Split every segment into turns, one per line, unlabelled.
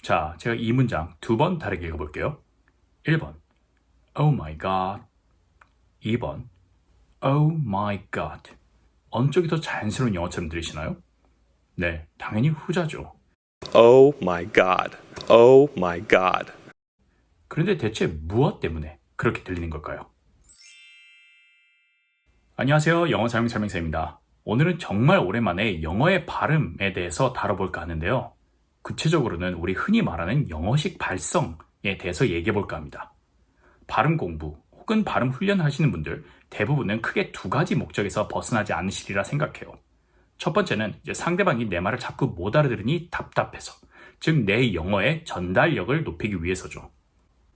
자, 제가 이 문장 두 번 다르게 읽어볼게요. 1번 Oh my god. 2번 Oh my god. 어느 쪽이 더 자연스러운 영어처럼 들리시나요? 네, 당연히 후자죠.
Oh my god. Oh my god.
그런데 대체 무엇 때문에 그렇게 들리는 걸까요? 안녕하세요. 영어 사용 설명서입니다. 오늘은 정말 오랜만에 영어의 발음에 대해서 다뤄볼까 하는데요. 구체적으로는 우리 흔히 말하는 영어식 발성에 대해서 얘기해볼까 합니다. 발음 공부 혹은 발음 훈련 하시는 분들 대부분은 크게 두 가지 목적에서 벗어나지 않으시리라 생각해요. 첫 번째는 이제 상대방이 내 말을 자꾸 못 알아들으니 답답해서, 즉 내 영어의 전달력을 높이기 위해서죠.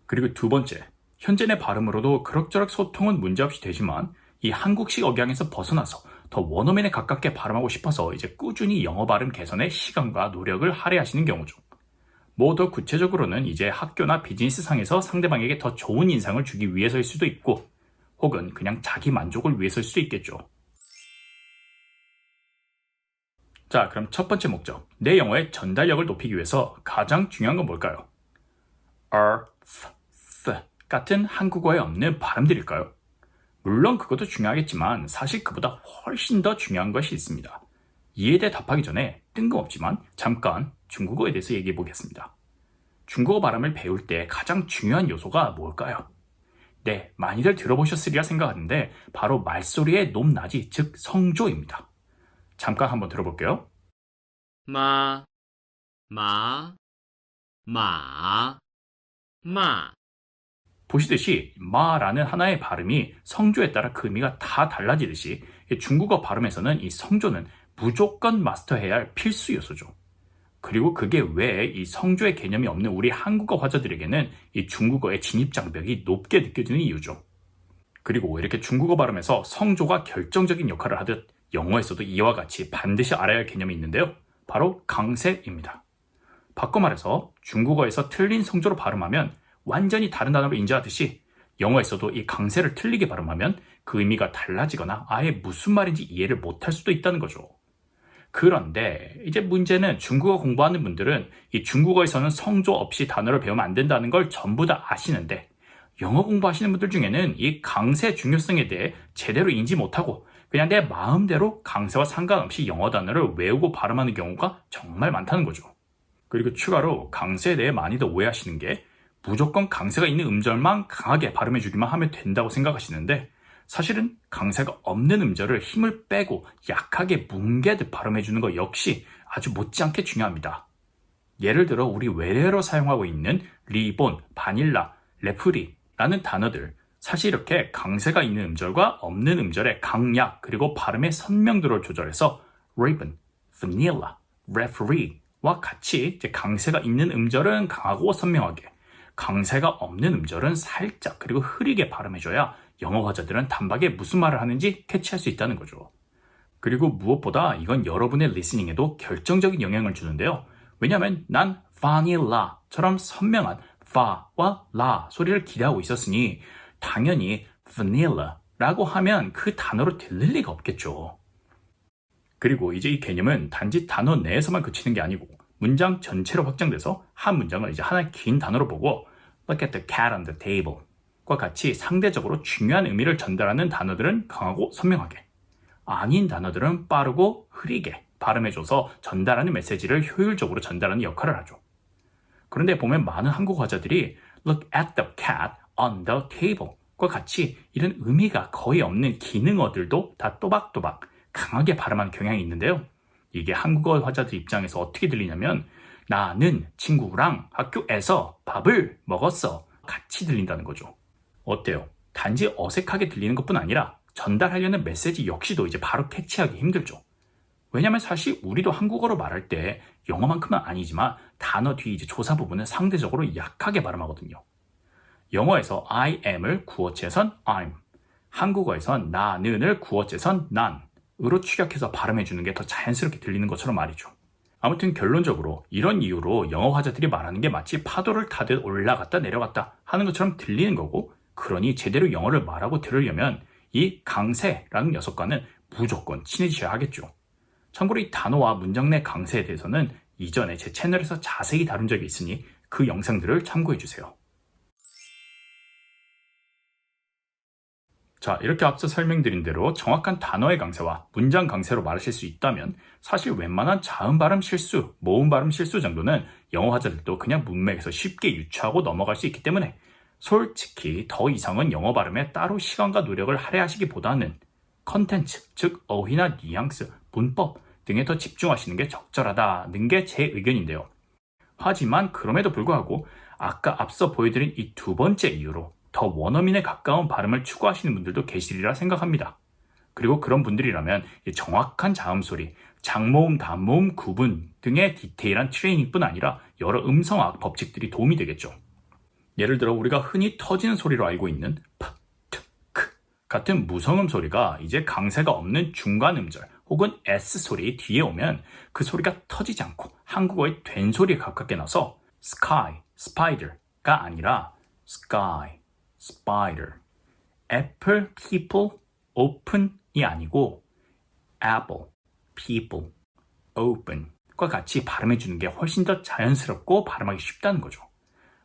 그리고 두 번째, 현재 내 발음으로도 그럭저럭 소통은 문제없이 되지만 이 한국식 억양에서 벗어나서 더 원어민에 가깝게 발음하고 싶어서 이제 꾸준히 영어 발음 개선에 시간과 노력을 할애하시는 경우죠. 뭐 더 구체적으로는 이제 학교나 비즈니스 상에서 상대방에게 더 좋은 인상을 주기 위해서일 수도 있고, 혹은 그냥 자기 만족을 위해서일 수도 있겠죠. 자, 그럼 첫 번째 목적, 내 영어의 전달력을 높이기 위해서 가장 중요한 건 뭘까요? R, th 같은 한국어에 없는 발음들일까요? 물론 그것도 중요하겠지만 사실 그보다 훨씬 더 중요한 것이 있습니다. 이에 대해 답하기 전에 뜬금없지만 잠깐 중국어에 대해서 얘기해 보겠습니다. 중국어 발음을 배울 때 가장 중요한 요소가 뭘까요? 네, 많이들 들어보셨으리라 생각하는데 바로 말소리의 높낮이, 즉 성조입니다. 잠깐 한번 들어볼게요.
마, 마, 마, 마.
보시듯이 마라는 하나의 발음이 성조에 따라 그 의미가 다 달라지듯이 중국어 발음에서는 이 성조는 무조건 마스터해야 할 필수 요소죠. 그리고 그게 왜 이 성조의 개념이 없는 우리 한국어 화자들에게는 이 중국어의 진입장벽이 높게 느껴지는 이유죠. 그리고 이렇게 중국어 발음에서 성조가 결정적인 역할을 하듯 영어에서도 이와 같이 반드시 알아야 할 개념이 있는데요. 바로 강세입니다. 바꿔 말해서 중국어에서 틀린 성조로 발음하면 완전히 다른 단어로 인지하듯이 영어에서도 이 강세를 틀리게 발음하면 그 의미가 달라지거나 아예 무슨 말인지 이해를 못할 수도 있다는 거죠. 그런데 이제 문제는 중국어 공부하는 분들은 이 중국어에서는 성조 없이 단어를 배우면 안 된다는 걸 전부 다 아시는데, 영어 공부하시는 분들 중에는 이 강세 중요성에 대해 제대로 인지 못하고 그냥 내 마음대로 강세와 상관없이 영어 단어를 외우고 발음하는 경우가 정말 많다는 거죠. 그리고 추가로 강세에 대해 많이들 오해하시는 게 무조건 강세가 있는 음절만 강하게 발음해주기만 하면 된다고 생각하시는데, 사실은 강세가 없는 음절을 힘을 빼고 약하게 뭉개듯 발음해주는 것 역시 아주 못지않게 중요합니다. 예를 들어 우리 외래어로 사용하고 있는 리본, 바닐라, 레프리라는 단어들, 사실 이렇게 강세가 있는 음절과 없는 음절의 강약 그리고 발음의 선명도를 조절해서 ribbon, vanilla, referee와 같이 이제 강세가 있는 음절은 강하고 선명하게, 강세가 없는 음절은 살짝 그리고 흐리게 발음해줘야 영어 화자들은 단박에 무슨 말을 하는지 캐치할 수 있다는 거죠. 그리고 무엇보다 이건 여러분의 리스닝에도 결정적인 영향을 주는데요. 왜냐하면 난 vanilla처럼 선명한 va와 la 소리를 기대하고 있었으니 당연히 vanilla라고 하면 그 단어로 들릴 리가 없겠죠. 그리고 이제 이 개념은 단지 단어 내에서만 그치는 게 아니고 문장 전체로 확장돼서 한 문장을 이제 하나의 긴 단어로 보고 Look at the cat on the table 과 같이 상대적으로 중요한 의미를 전달하는 단어들은 강하고 선명하게, 아닌 단어들은 빠르고 흐리게 발음해줘서 전달하는 메시지를 효율적으로 전달하는 역할을 하죠. 그런데 보면 많은 한국 화자들이 Look at the cat on the table 과 같이 이런 의미가 거의 없는 기능어들도 다 또박또박 강하게 발음하는 경향이 있는데요. 이게 한국어 화자들 입장에서 어떻게 들리냐면 나는 친구랑 학교에서 밥을 먹었어 같이 들린다는 거죠. 어때요? 단지 어색하게 들리는 것뿐 아니라 전달하려는 메시지 역시도 이제 바로 캐치하기 힘들죠. 왜냐면 사실 우리도 한국어로 말할 때 영어만큼은 아니지만 단어 뒤 이제 조사 부분은 상대적으로 약하게 발음하거든요. 영어에서 I am을 구어체선 I'm, 한국어에선 나는을 구어체선 난으로 축약해서 발음해주는 게 더 자연스럽게 들리는 것처럼 말이죠. 아무튼 결론적으로 이런 이유로 영어 화자들이 말하는 게 마치 파도를 타듯 올라갔다 내려갔다 하는 것처럼 들리는 거고, 그러니 제대로 영어를 말하고 들으려면 이 강세라는 녀석과는 무조건 친해지셔야 하겠죠. 참고로 이 단어와 문장 내 강세에 대해서는 이전에 제 채널에서 자세히 다룬 적이 있으니 그 영상들을 참고해주세요. 자, 이렇게 앞서 설명드린 대로 정확한 단어의 강세와 문장 강세로 말하실 수 있다면 사실 웬만한 자음 발음 실수, 모음 발음 실수 정도는 영어 화자들도 그냥 문맥에서 쉽게 유추하고 넘어갈 수 있기 때문에 솔직히 더 이상은 영어 발음에 따로 시간과 노력을 할애하시기보다는 컨텐츠, 즉 어휘나 뉘앙스, 문법 등에 더 집중하시는 게 적절하다는 게 제 의견인데요. 하지만 그럼에도 불구하고 아까 앞서 보여드린 이 두 번째 이유로 더 원어민에 가까운 발음을 추구하시는 분들도 계시리라 생각합니다. 그리고 그런 분들이라면 정확한 자음 소리, 장모음, 단모음 구분 등의 디테일한 트레이닝뿐 아니라 여러 음성학 법칙들이 도움이 되겠죠. 예를 들어 우리가 흔히 터지는 소리로 알고 있는 p, t, k 같은 무성음 소리가 이제 강세가 없는 중간 음절 혹은 S 소리 뒤에 오면 그 소리가 터지지 않고 한국어의 된 소리에 가깝게 나서 sky, spider가 아니라 sky, spider, apple, people, open이 아니고 apple, people, open과 같이 발음해주는 게 훨씬 더 자연스럽고 발음하기 쉽다는 거죠.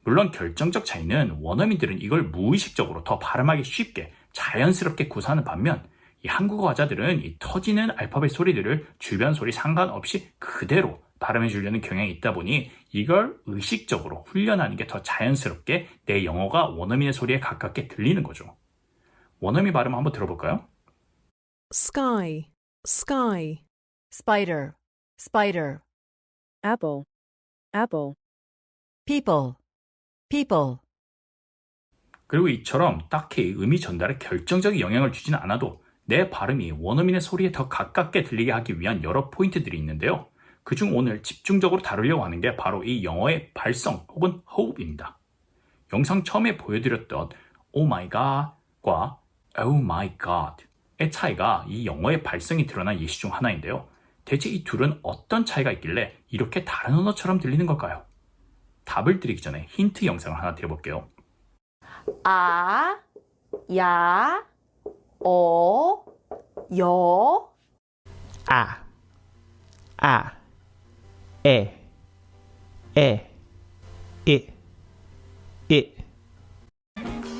물론 결정적 차이는 원어민들은 이걸 무의식적으로 더 발음하기 쉽게 자연스럽게 구사하는 반면 이 한국어 화자들은 이 터지는 알파벳 소리들을 주변 소리 상관없이 그대로 발음해 주려는 경향이 있다 보니 이걸 의식적으로 훈련하는 게 더 자연스럽게 내 영어가 원어민의 소리에 가깝게 들리는 거죠. 원어민 발음 한번 들어볼까요?
Sky, sky.
Spider, spider.
Apple, apple.
People, people.
그리고 이처럼 딱히 의미 전달에 결정적인 영향을 주지는 않아도 내 발음이 원어민의 소리에 더 가깝게 들리게 하기 위한 여러 포인트들이 있는데요. 그중 오늘 집중적으로 다루려고 하는 게 바로 이 영어의 발성 혹은 호흡입니다. 영상 처음에 보여드렸던 Oh my god과 Oh my god의 차이가 이 영어의 발성이 드러난 예시 중 하나인데요. 대체 이 둘은 어떤 차이가 있길래 이렇게 다른 언어처럼 들리는 걸까요? 답을 드리기 전에 힌트 영상을 하나 드려볼게요.
아, 야, 어, 여.
A, E, I.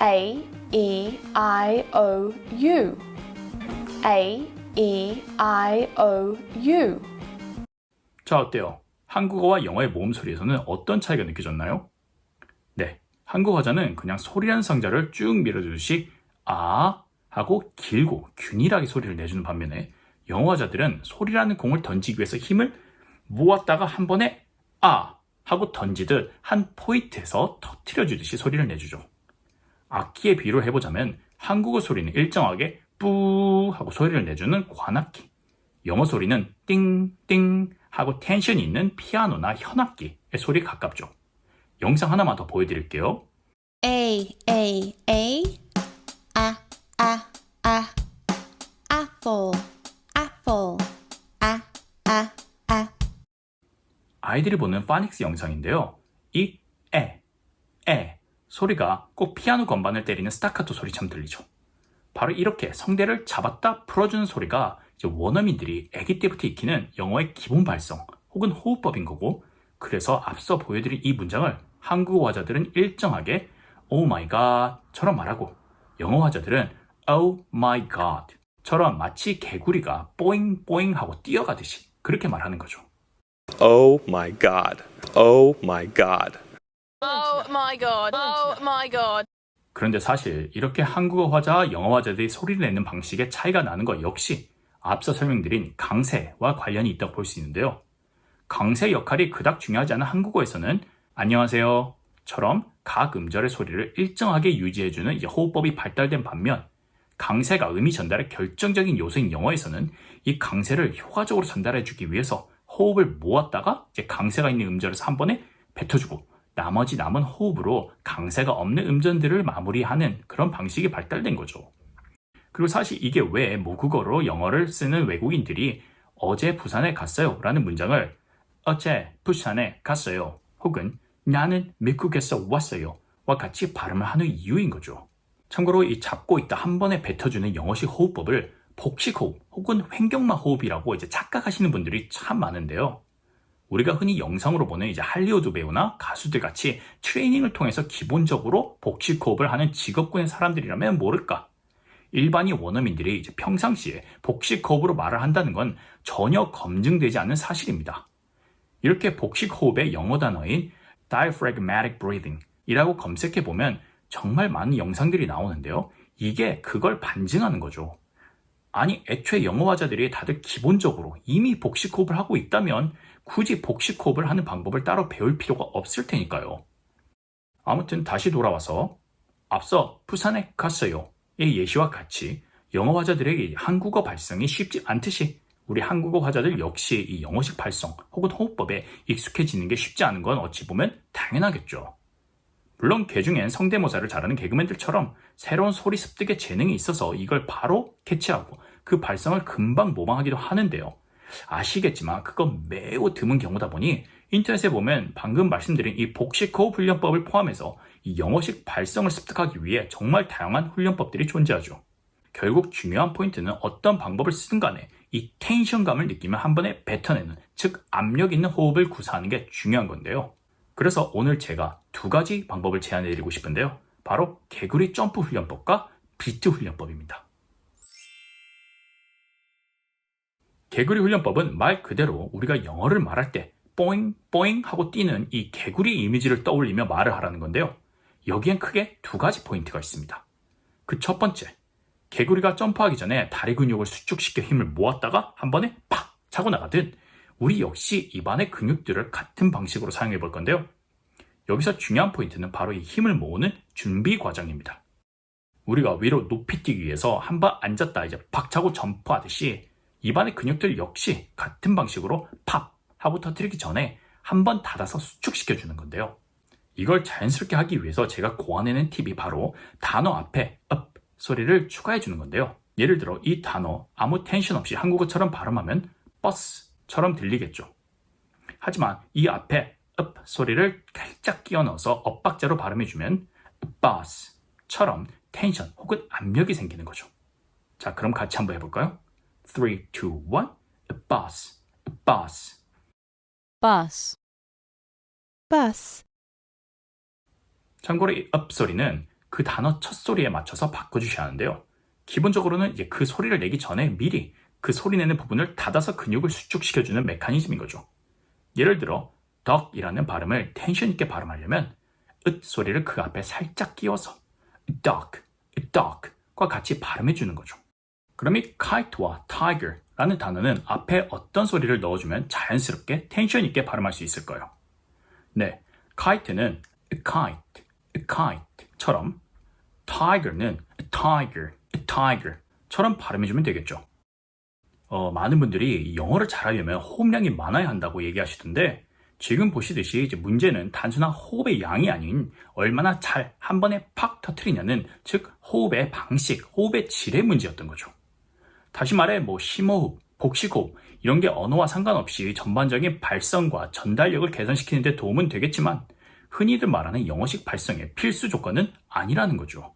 A, E, I, O, U. A, E, I, O, U.
자, 어때요? 한국어와 영어의 모음 소리에서는 어떤 차이가 느껴졌나요? 네, 한국 화자는 그냥 소리라는 상자를 쭉 밀어주듯이 아 하고 길고 균일하게 소리를 내주는 반면에 영어 화자들은 소리라는 공을 던지기 위해서 힘을 모았다가 한 번에 아 하고 던지듯 한 포인트에서 터트려주듯이 소리를 내주죠. 악기의 비유를 해보자면 한국어 소리는 일정하게 뿌 하고 소리를 내주는 관악기, 영어 소리는 띵띵 하고 텐션이 있는 피아노나 현악기의 소리에 가깝죠. 영상 하나만 더 보여드릴게요.
A, A, A. Apple, apple.
아이들이 보는 파닉스 영상인데요. 이 에 소리가 꼭 피아노 건반을 때리는 스타카토 소리처럼 들리죠. 바로 이렇게 성대를 잡았다 풀어주는 소리가 이제 원어민들이 아기 때부터 익히는 영어의 기본 발성 혹은 호흡법인 거고, 그래서 앞서 보여드린 이 문장을 한국어 화자들은 일정하게 Oh my god처럼 말하고 영어 화자들은 Oh my god처럼 마치 개구리가 뽀잉 뽀잉 하고 뛰어가듯이 그렇게 말하는 거죠.
Oh my God. Oh my God.
Oh my god. Oh my god.
그런데 사실 이렇게 한국어 화자와 영어 화자들이 소리를 내는 방식에 차이가 나는 것 역시 앞서 설명드린 강세와 관련이 있다고 볼 수 있는데요. 강세 역할이 그닥 중요하지 않은 한국어에서는 안녕하세요 처럼 각 음절의 소리를 일정하게 유지해주는 호흡법이 발달된 반면, 강세가 의미 전달의 결정적인 요소인 영어에서는 이 강세를 효과적으로 전달해주기 위해서 호흡을 모았다가 이제 강세가 있는 음절에서 한 번에 뱉어주고 나머지 남은 호흡으로 강세가 없는 음절들을 마무리하는 그런 방식이 발달된 거죠. 그리고 사실 이게 왜 모국어로 영어를 쓰는 외국인들이 어제 부산에 갔어요 라는 문장을 어제 부산에 갔어요 혹은 나는 미국에서 왔어요 와 같이 발음을 하는 이유인 거죠. 참고로 이 잡고 있다 한 번에 뱉어주는 영어식 호흡법을 복식 호흡 혹은 횡격막 호흡이라고 이제 착각하시는 분들이 참 많은데요. 우리가 흔히 영상으로 보는 이제 할리우드 배우나 가수들 같이 트레이닝을 통해서 기본적으로 복식 호흡을 하는 직업군의 사람들이라면 모를까? 일반인 원어민들이 이제 평상시에 복식 호흡으로 말을 한다는 건 전혀 검증되지 않는 사실입니다. 이렇게 복식 호흡의 영어 단어인 diaphragmatic breathing 이라고 검색해 보면 정말 많은 영상들이 나오는데요. 이게 그걸 반증하는 거죠. 아니, 애초에 영어화자들이 다들 기본적으로 이미 복식 호흡을 하고 있다면 굳이 복식 호흡을 하는 방법을 따로 배울 필요가 없을 테니까요. 아무튼 다시 돌아와서 앞서 부산에 갔어요의 예시와 같이 영어 화자들에게 한국어 발성이 쉽지 않듯이 우리 한국어 화자들 역시 이 영어식 발성 혹은 호흡법에 익숙해지는 게 쉽지 않은 건 어찌 보면 당연하겠죠. 물론 개중엔 성대모사를 잘하는 개그맨들처럼 새로운 소리 습득의 재능이 있어서 이걸 바로 캐치하고 그 발성을 금방 모방하기도 하는데요. 아시겠지만 그건 매우 드문 경우다 보니 인터넷에 보면 방금 말씀드린 이 복식 호흡 훈련법을 포함해서 이 영어식 발성을 습득하기 위해 정말 다양한 훈련법들이 존재하죠. 결국 중요한 포인트는 어떤 방법을 쓰든 간에 이 텐션감을 느끼며 한 번에 뱉어내는, 즉 압력 있는 호흡을 구사하는 게 중요한 건데요. 그래서 오늘 제가 두 가지 방법을 제안해드리고 싶은데요. 바로 개구리 점프 훈련법과 비트 훈련법입니다. 개구리 훈련법은 말 그대로 우리가 영어를 말할 때 뽀잉 뽀잉 하고 뛰는 이 개구리 이미지를 떠올리며 말을 하라는 건데요. 여기엔 크게 두 가지 포인트가 있습니다. 그 첫 번째, 개구리가 점프하기 전에 다리 근육을 수축시켜 힘을 모았다가 한 번에 팍 차고 나가듯 우리 역시 입안의 근육들을 같은 방식으로 사용해 볼 건데요. 여기서 중요한 포인트는 바로 이 힘을 모으는 준비 과정입니다. 우리가 위로 높이 뛰기 위해서 한 번 앉았다 이제 팍 차고 점프하듯이 입안의 근육들 역시 같은 방식으로 팝 하고 터뜨리기 전에 한 번 닫아서 수축시켜 주는 건데요. 이걸 자연스럽게 하기 위해서 제가 고안해낸 팁이 바로 단어 앞에 up 소리를 추가해 주는 건데요. 예를 들어 이 단어 아무 텐션 없이 한국어처럼 발음하면 버스처럼 들리겠죠. 하지만 이 앞에 up 소리를 살짝 끼워 넣어서 엇박자로 발음해주면 boss처럼 텐션 혹은 압력이 생기는 거죠. 자, 그럼 같이 한번 해볼까요? 3, 2, 1, boss, boss.
bus, bus,
참고로 이 up 소리는 그 단어 첫 소리에 맞춰서 바꿔주셔야 하는데요. 기본적으로는 이제 그 소리를 내기 전에 미리 그 소리 내는 부분을 닫아서 근육을 수축시켜주는 메커니즘인 거죠. 예를 들어 duck이라는 발음을 텐션 있게 발음하려면 으 소리를 그 앞에 살짝 끼워서 duck, duck과 같이 발음해주는 거죠. 그럼 이 kite와 tiger라는 단어는 앞에 어떤 소리를 넣어주면 자연스럽게 텐션 있게 발음할 수 있을까요? 네, kite는 kite, kite처럼 tiger는 tiger처럼 발음해주면 되겠죠. 많은 분들이 영어를 잘하려면 호흡량이 많아야 한다고 얘기하시던데 지금 보시듯이 이제 문제는 단순한 호흡의 양이 아닌 얼마나 잘 한 번에 팍 터트리냐는 즉 호흡의 방식, 호흡의 질의 문제였던 거죠. 다시 말해 심호흡, 복식호흡 이런 게 언어와 상관없이 전반적인 발성과 전달력을 개선시키는 데 도움은 되겠지만 흔히들 말하는 영어식 발성의 필수 조건은 아니라는 거죠.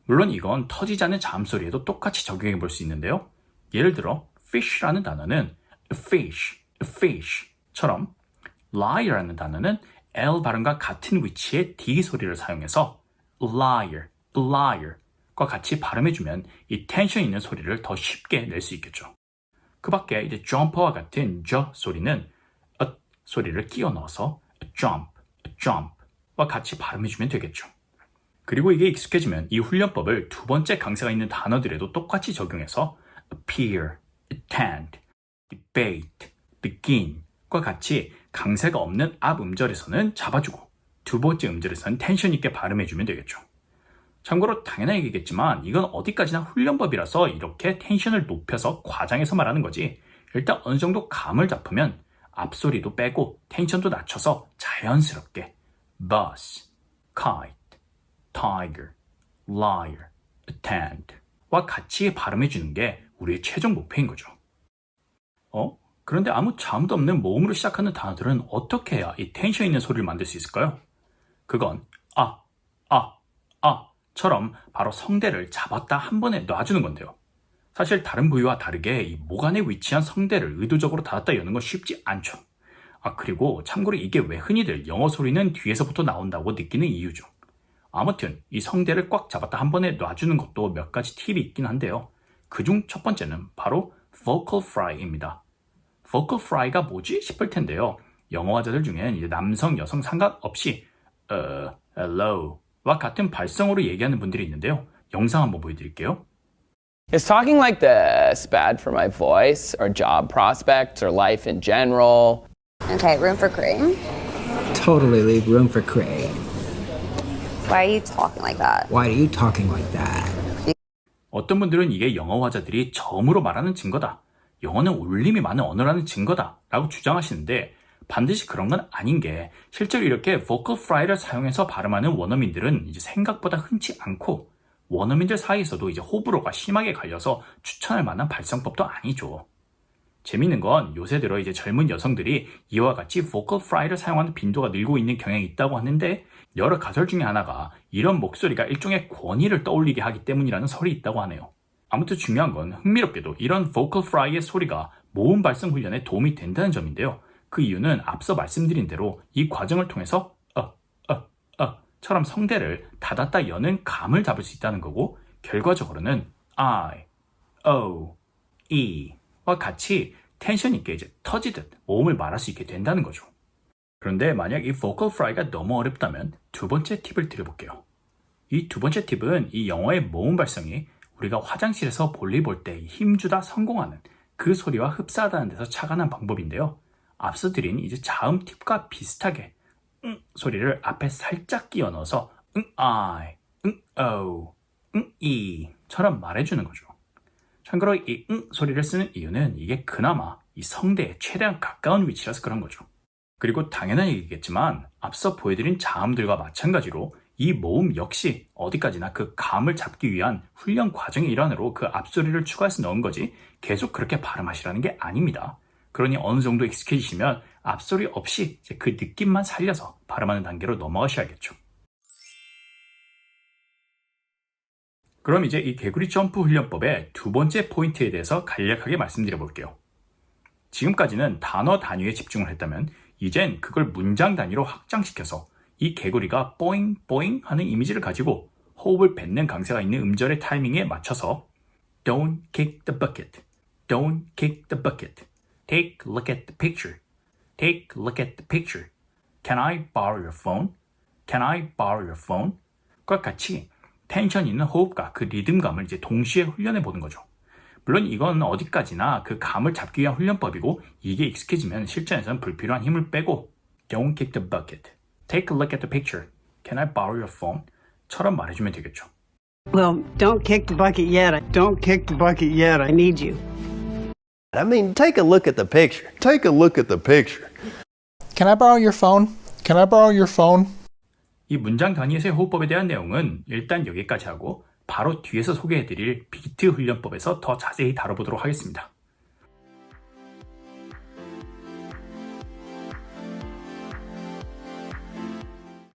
물론 이건 터지지 않는 잠소리에도 똑같이 적용해 볼 수 있는데요. 예를 들어 fish라는 단어는 fish처럼 lie라는 단어는 L 발음과 같은 위치의 D 소리를 사용해서 liar과 같이 발음해주면 이 텐션 있는 소리를 더 쉽게 낼 수 있겠죠. 그 밖에 이제 jumper와 같은 j 소리는 소리를 끼워 넣어서 jump과 같이 발음해주면 되겠죠. 그리고 이게 익숙해지면 이 훈련법을 두 번째 강세가 있는 단어들에도 똑같이 적용해서 appear, attend, debate, begin과 같이 강세가 없는 앞 음절에서는 잡아주고 두 번째 음절에서는 텐션 있게 발음해주면 되겠죠. 참고로 당연한 얘기겠지만 이건 어디까지나 훈련법이라서 이렇게 텐션을 높여서 과장해서 말하는 거지 일단 어느 정도 감을 잡으면 앞소리도 빼고 텐션도 낮춰서 자연스럽게 bus, kite, tiger, liar, attend와 같이 발음해주는 게 우리의 최종 목표인 거죠. 그런데 아무 잠도 없는 모음으로 시작하는 단어들은 어떻게 해야 이 텐션 있는 소리를 만들 수 있을까요? 그건 처럼 바로 성대를 잡았다 한 번에 놔주는 건데요. 사실 다른 부위와 다르게 이 목 안에 위치한 성대를 의도적으로 닫았다 여는 건 쉽지 않죠. 그리고 참고로 이게 왜 흔히들 영어 소리는 뒤에서부터 나온다고 느끼는 이유죠. 아무튼 이 성대를 꽉 잡았다 한 번에 놔주는 것도 몇 가지 팁이 있긴 한데요. 그중 첫 번째는 바로 vocal fry입니다. vocal fry가 뭐지 싶을 텐데요. 영어화자들 중엔 이제 남성, 여성 상관없이 hello와 같은 발성으로 얘기하는 분들이 있는데요. 영상 한번 보여드릴게요.
Is talking like this bad for my voice or job prospects or life in general?
Okay, room for cream.
Totally leave room for cream.
Why are you talking like that?
Why are you talking like that?
어떤 분들은 이게 영어화자들이 저음으로 말하는 증거다. 영어는 울림이 많은 언어라는 증거다. 라고 주장하시는데 반드시 그런 건 아닌 게 실제로 이렇게 vocal fry를 사용해서 발음하는 원어민들은 이제 생각보다 흔치 않고 원어민들 사이에서도 이제 호불호가 심하게 갈려서 추천할 만한 발성법도 아니죠. 재밌는 건 요새 들어 이제 젊은 여성들이 이와 같이 vocal fry를 사용하는 빈도가 늘고 있는 경향이 있다고 하는데 여러 가설 중에 하나가 이런 목소리가 일종의 권위를 떠올리게 하기 때문이라는 설이 있다고 하네요. 아무튼 중요한 건 흥미롭게도 이런 vocal fry의 소리가 모음 발성 훈련에 도움이 된다는 점인데요. 그 이유는 앞서 말씀드린 대로 이 과정을 통해서 처럼 성대를 닫았다 여는 감을 잡을 수 있다는 거고 결과적으로는 I, O, E와 같이 텐션 있게 이제 터지듯 모음을 말할 수 있게 된다는 거죠. 그런데 만약 이 vocal fry가 너무 어렵다면 두 번째 팁을 드려볼게요. 이 두 번째 팁은 이 영어의 모음 발성이 우리가 화장실에서 볼일 볼 때 힘주다 성공하는 그 소리와 흡사하다는 데서 착안한 방법인데요. 앞서 드린 이제 자음 팁과 비슷하게 소리를 앞에 살짝 끼워 넣어서 I, O, E처럼 말해주는 거죠. 참고로 이 소리를 쓰는 이유는 이게 그나마 이 성대에 최대한 가까운 위치라서 그런 거죠. 그리고 당연한 얘기겠지만 앞서 보여드린 자음들과 마찬가지로 이 모음 역시 어디까지나 그 감을 잡기 위한 훈련 과정의 일환으로 그 앞소리를 추가해서 넣은 거지 계속 그렇게 발음하시라는 게 아닙니다. 그러니 어느 정도 익숙해지시면 앞소리 없이 이제 그 느낌만 살려서 발음하는 단계로 넘어가셔야겠죠. 그럼 이제 이 개구리 점프 훈련법의 두 번째 포인트에 대해서 간략하게 말씀드려 볼게요. 지금까지는 단어 단위에 집중을 했다면 이젠 그걸 문장 단위로 확장시켜서 이 개구리가 뽀잉 뽀잉 하는 이미지를 가지고 호흡을 뱉는 강세가 있는 음절의 타이밍에 맞춰서 Don't kick the bucket, don't kick the bucket, take a look at the picture, take a look at the picture, can I borrow your phone, can I borrow your phone 과 같이 텐션 있는 호흡과 그 리듬감을 이제 동시에 훈련해 보는 거죠. 물론 이건 어디까지나 그 감을 잡기 위한 훈련법이고 이게 익숙해지면 실전에서는 불필요한 힘을 빼고 Don't kick the bucket, take a look at the picture, can I borrow your phone? 처럼 말해주면 되겠죠.
Well, don't kick the bucket yet. Don't kick the bucket yet. I need you.
I mean, take a look at the picture. Take a look at the picture.
Can I borrow your phone? Can I borrow your phone?
이 문장 단위에서의 호흡법에 대한 내용은 일단 여기까지 하고 바로 뒤에서 소개해드릴 비트 훈련법에서 더 자세히 다뤄보도록 하겠습니다.